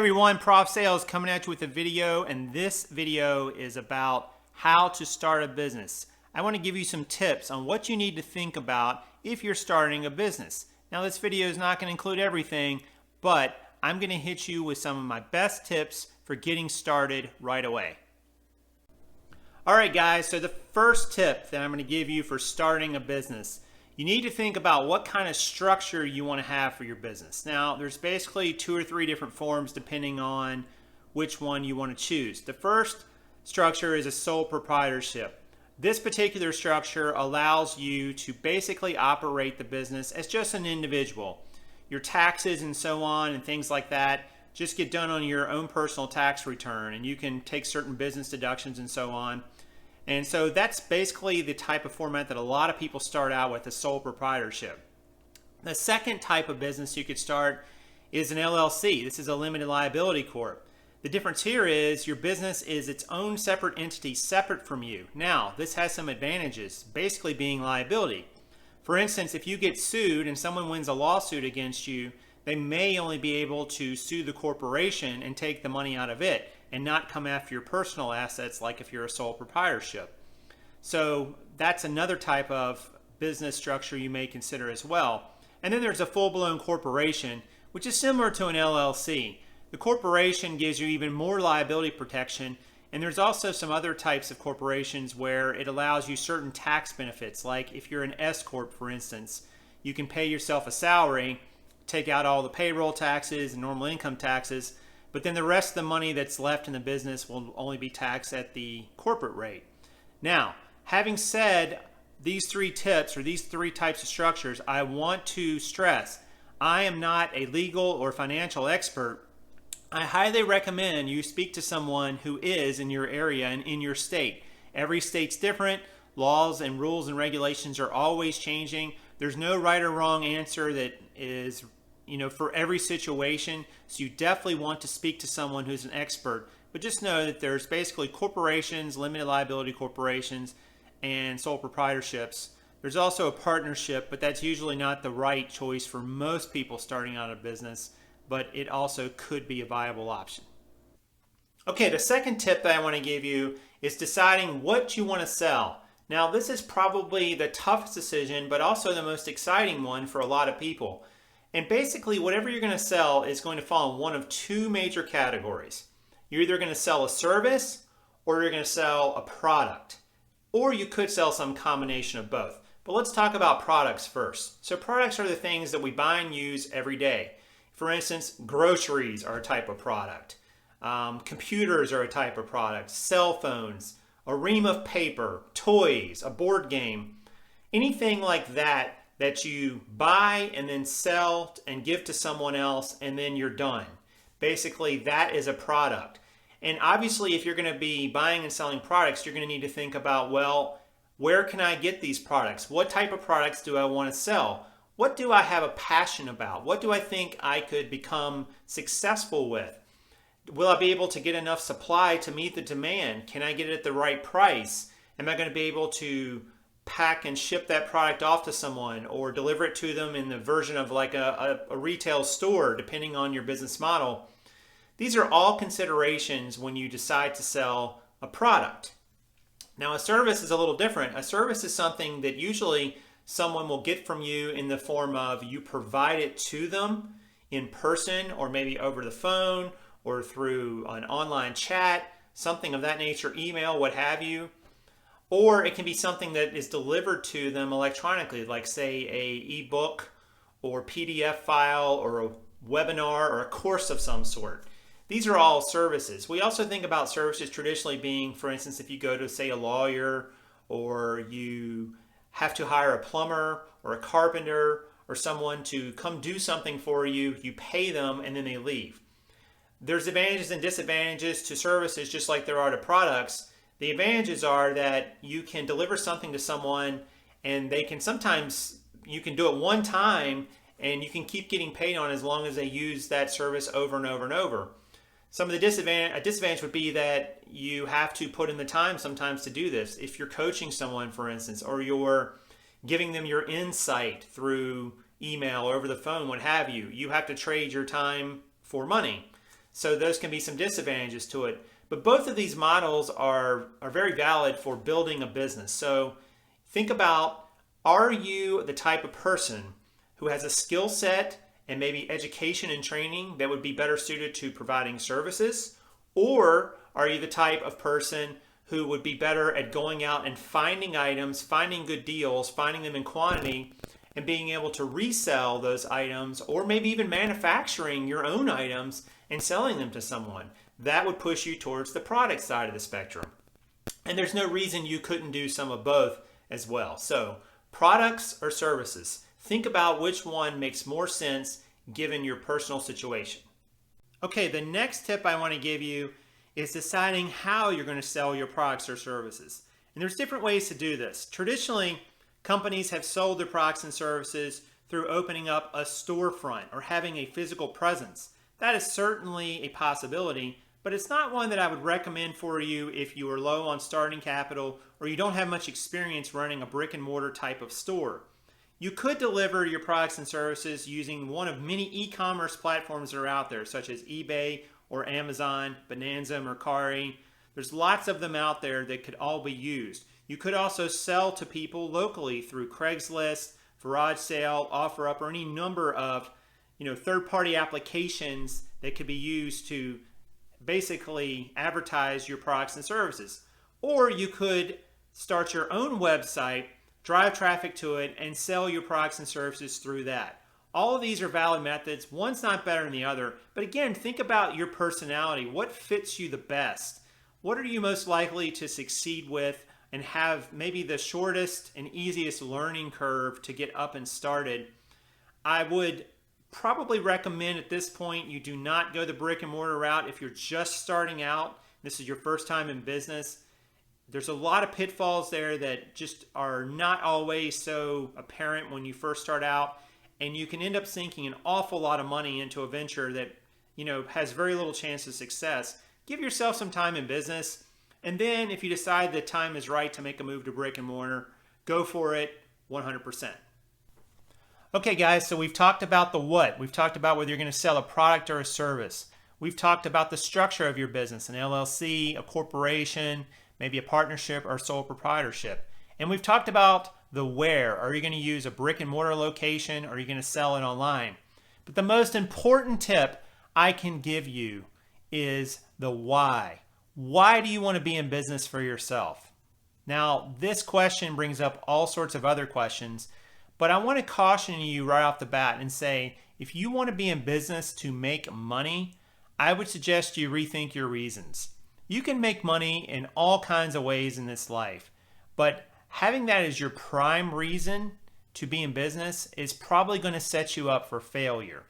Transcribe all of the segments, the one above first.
everyone, Prof Sales coming at you with a video, and this video is about how to start a business. I want to give you some tips on what you need to think about if you're starting a business. Now this video is not going to include everything, but I'm going to hit you with some of my best tips for getting started right away. Alright guys, so the first tip that I'm going to give you for starting a business, you need to think about what kind of structure you want to have for your business. Now, there's basically 2 or 3 different forms depending on which one you want to choose. The first structure is a sole proprietorship. This particular structure allows you to basically operate the business as just an individual. Your taxes and so on and things like that just get done on your own personal tax return, and you can take certain business deductions and so on. And so that's basically the type of format that a lot of people start out with, a sole proprietorship. The second type of business you could start is an LLC. This is a limited liability corp. The difference here is your business is its own separate entity, separate from you. Now, this has some advantages, basically being liability. For instance, if you get sued and someone wins a lawsuit against you, they may only be able to sue the corporation and take the money out of it and not come after your personal assets like if you're a sole proprietorship. So that's another type of business structure you may consider as well. And then there's a full-blown corporation, which is similar to an LLC. The corporation gives you even more liability protection, and there's also some other types of corporations where it allows you certain tax benefits, like if you're an S Corp, for instance, you can pay yourself a salary, take out all the payroll taxes and normal income taxes, but then the rest of the money that's left in the business will only be taxed at the corporate rate. Now, having said these 3 tips or these 3 types of structures, I want to stress I am not a legal or financial expert. I highly recommend you speak to someone who is in your area and in your state. Every state's different. Laws and rules and regulations are always changing. There's no right or wrong answer that is for every situation. So you definitely want to speak to someone who's an expert. But just know that there's basically corporations, limited liability corporations, and sole proprietorships. There's also a partnership, but that's usually not the right choice for most people starting out a business, but it also could be a viable option. Okay, the second tip that I want to give you is deciding what you want to sell. Now, this is probably the toughest decision, but also the most exciting one for a lot of people. And basically, whatever you're going to sell is going to fall in one of 2 major categories. You're either going to sell a service or you're going to sell a product. Or you could sell some combination of both. But let's talk about products first. So products are the things that we buy and use every day. For instance, groceries are a type of product. Computers are a type of product. Cell phones, a ream of paper, toys, a board game. Anything like that that you buy and then sell and give to someone else and then you're done. Basically, that is a product. And obviously, if you're going to be buying and selling products, you're going to need to think about, well, where can I get these products? What type of products do I want to sell? What do I have a passion about? What do I think I could become successful with? Will I be able to get enough supply to meet the demand? Can I get it at the right price? Am I going to be able to pack and ship that product off to someone or deliver it to them in the version of like a retail store, depending on your business model? These are all considerations when you decide to sell a product. Now, a service is a little different. A service is something that usually someone will get from you in the form of you provide it to them in person or maybe over the phone or through an online chat, something of that nature, email, what have you. Or it can be something that is delivered to them electronically, like say a ebook or PDF file or a webinar or a course of some sort. These are all services. We also think about services traditionally being, for instance, if you go to say a lawyer or you have to hire a plumber or a carpenter or someone to come do something for you, you pay them and then they leave. There's advantages and disadvantages to services just like there are to products. The advantages are that you can deliver something to someone and they can sometimes, you can do it one time and you can keep getting paid on it as long as they use that service over and over and over. Some of the disadvantage would be that you have to put in the time sometimes to do this. If you're coaching someone, for instance, or you're giving them your insight through email or over the phone, what have you, you have to trade your time for money. So those can be some disadvantages to it. But both of these models are very valid for building a business. So think about, are you the type of person who has a skill set and maybe education and training that would be better suited to providing services? Or are you the type of person who would be better at going out and finding items, finding good deals, finding them in quantity, and being able to resell those items, or maybe even manufacturing your own items and selling them to someone? That would push you towards the product side of the spectrum. And there's no reason you couldn't do some of both as well. So products or services, think about which one makes more sense given your personal situation. Okay, the next tip I want to give you is deciding how you're going to sell your products or services. And there's different ways to do this. Traditionally, companies have sold their products and services through opening up a storefront or having a physical presence. That is certainly a possibility, but it's not one that I would recommend for you if you are low on starting capital or you don't have much experience running a brick and mortar type of store. You could deliver your products and services using one of many e-commerce platforms that are out there, such as eBay or Amazon, Bonanza, Mercari. There's lots of them out there that could all be used. You could also sell to people locally through Craigslist, Garage Sale, OfferUp, or any number of third-party applications that could be used to basically advertise your products and services. Or you could start your own website, drive traffic to it, and sell your products and services through that. All of these are valid methods. One's not better than the other. But again, think about your personality. What fits you the best? What are you most likely to succeed with and have maybe the shortest and easiest learning curve to get up and started? I would probably recommend at this point you do not go the brick and mortar route if you're just starting out. This is your first time in business. There's a lot of pitfalls there that just are not always so apparent when you first start out, and you can end up sinking an awful lot of money into a venture that has very little chance of success. Give yourself some time in business, and then if you decide the time is right to make a move to brick and mortar, go for it 100%. Okay guys, so we've talked about the what. We've talked about whether you're going to sell a product or a service. We've talked about the structure of your business, an LLC, a corporation, maybe a partnership or sole proprietorship. And we've talked about the where. Are you going to use a brick and mortar location or are you going to sell it online? But the most important tip I can give you is the why. Why do you want to be in business for yourself? Now, this question brings up all sorts of other questions, but I want to caution you right off the bat and say, if you want to be in business to make money, I would suggest you rethink your reasons. You can make money in all kinds of ways in this life, but having that as your prime reason to be in business is probably going to set you up for failure.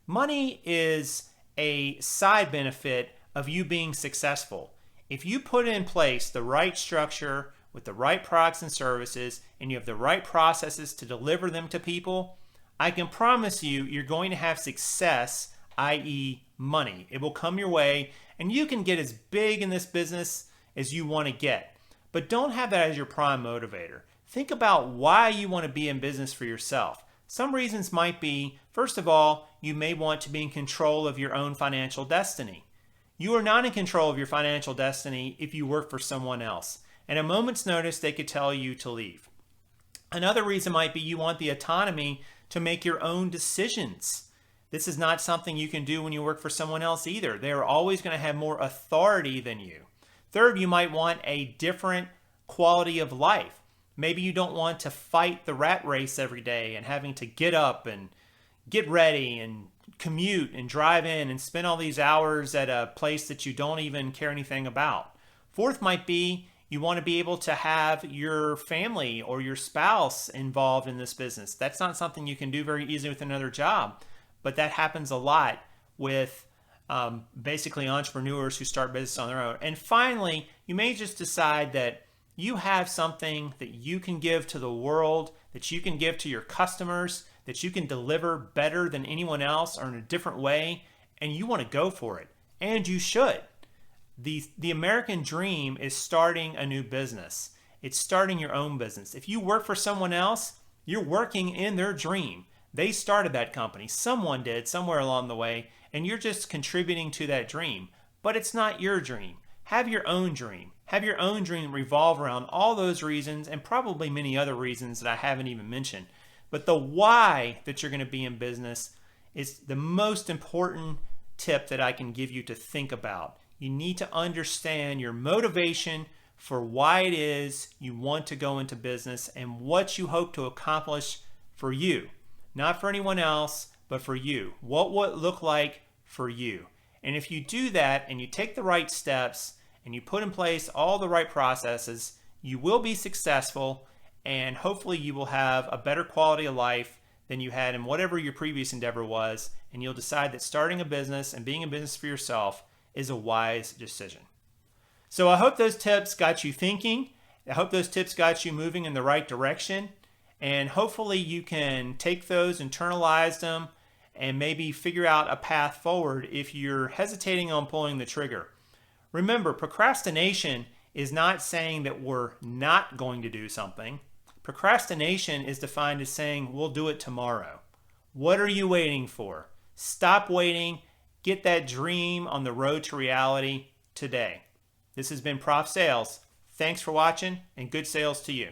Money is a side benefit of you being successful. If you put in place the right structure with the right products and services and you have the right processes to deliver them to people, I can promise you you're going to have success, i.e. money. It will come your way and you can get as big in this business as you want to get. But don't have that as your prime motivator. Think about why you want to be in business for yourself. Some reasons might be, first of all, you may want to be in control of your own financial destiny. You are not in control of your financial destiny if you work for someone else. At a moment's notice, they could tell you to leave. Another reason might be you want the autonomy to make your own decisions. This is not something you can do when you work for someone else either. They are always going to have more authority than you. Third, you might want a different quality of life. Maybe you don't want to fight the rat race every day and having to get up and get ready and commute and drive in and spend all these hours at a place that you don't even care anything about. Fourth might be you want to be able to have your family or your spouse involved in this business. That's not something you can do very easily with another job, but that happens a lot with basically entrepreneurs who start business on their own. And finally, you may just decide that you have something that you can give to the world, that you can give to your customers, that you can deliver better than anyone else or in a different way, and you want to go for it. And you should. The American dream is starting a new business. It's starting your own business. If you work for someone else, you're working in their dream. They started that company. Someone did somewhere along the way, and you're just contributing to that dream. But it's not your dream. Have your own dream. Have your own dream revolve around all those reasons and probably many other reasons that I haven't even mentioned. But the why that you're going to be in business is the most important tip that I can give you to think about. You need to understand your motivation for why it is you want to go into business and what you hope to accomplish for you. Not for anyone else, but for you. What will it look like for you? And if you do that and you take the right steps and you put in place all the right processes, you will be successful, and hopefully you will have a better quality of life than you had in whatever your previous endeavor was, and you'll decide that starting a business and being in business for yourself is a wise decision. So I hope those tips got you thinking. I hope those tips got you moving in the right direction, and hopefully you can take those, internalize them, and maybe figure out a path forward if you're hesitating on pulling the trigger. Remember, procrastination is not saying that we're not going to do something. Procrastination is defined as saying we'll do it tomorrow. What are you waiting for? Stop waiting. Get that dream on the road to reality today. This has been Prof Sales. Thanks for watching, and good sales to you.